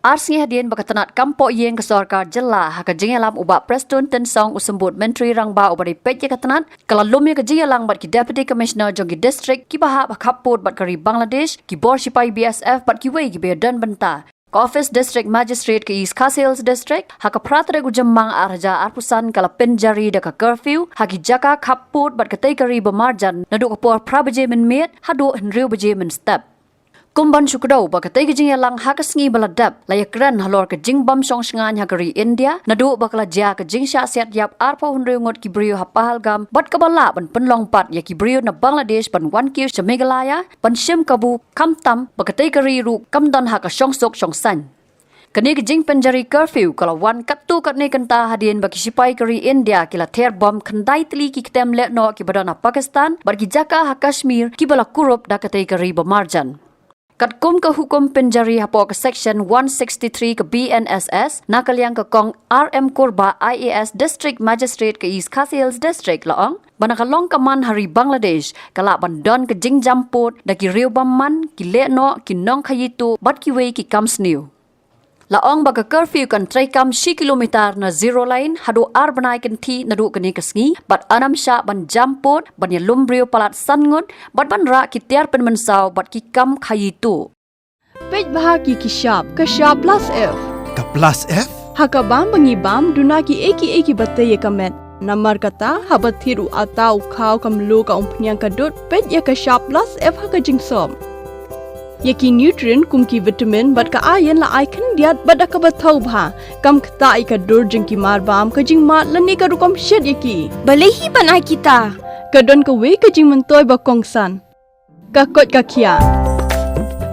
Arsnya hadian bakatanat kampok yen ke sorkar jela haka jingalam ubak Preston tensong usembut menteri rangba ubari petje katanat kalalumnya ke jingalang bat ki deputy commissioner jongi district ki bahap Khappud bat kari Bangladesh ki bor sipai BSF bat ki wei ki bedan benta. Ke office district magistrate ke East Khasils district haka pratre gu jemang arja arpusan kala Pynjari deka Curfew haki jaka Khappud bat ketai kari bemarjan naduk kapor prabaje min Miet hadu henriu baje min step. Kumban syukudau bakatai ke jingalang haka sengi baladap layak keren halor ke jing bam song sengan hakari India naduk bakala ja ke jing syak siat yap arpa henriu ngot ki brio hapahalgam bat kabala ban penlong pat ya ki brio na Bangladesh ban wan kir sa Meghalaya ban shim kabu kamtam bakatai kari ru kamdan haka song sok song san. Kini ke jing Pynjari Curfew kalau wan katu katne kenta hadian bagi sipai kari India kila ter bom kendai teli ki ketem lekno ki badana Pakistan bagi jaka ha Kashmir ki bala kurup da katai kari bemarjan. Katkum ke hukum Pynjari hapo ke section 163 ke BNSS nakaliang ke kong RM Kurba IAS District Magistrate ke East Khasils District laong banakalong kaman hari Bangladesh kala bandon ke jing jamput daki riu bamman ki lekno ki nong khayitu bat ki wei ki kamsniu. Laong baga curfew kan traikam 10 kilometer na zero line hadu Bnai kan thi nadu kani kasngi bat anam sya ban jamput ban ya lumbrio palat sangut bat ban ra ki tiar pen mensau bat ki kam khayitu. Pej bahagi ki sharp ka sharp plus F. Ka plus F? Haka bam bangi bam duna ki eki bataye kamet. Namar kata habat thiru atau khau kam lo ka umpnyang ka dot pej ya ka sharp plus F haka jingsom. Yaki nutrient kum ki vitamin bat ka iron la icon diat bat ka bathau bha kam khta ka dur jing ki mar bam ka jing mat lani ka rukom shed yaki balehi banai kita ka don ka we ka jing mentoy ba kongsan ka kot ka khia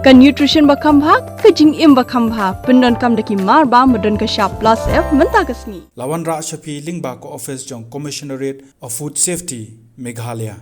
ka nutrition ba kham bha ka jing im ba kham bha pendon kam daki mar bam don ka sharp plus F menta kasni Lawan ra shapi lingba ko office jong commissionerate of food safety Meghalaya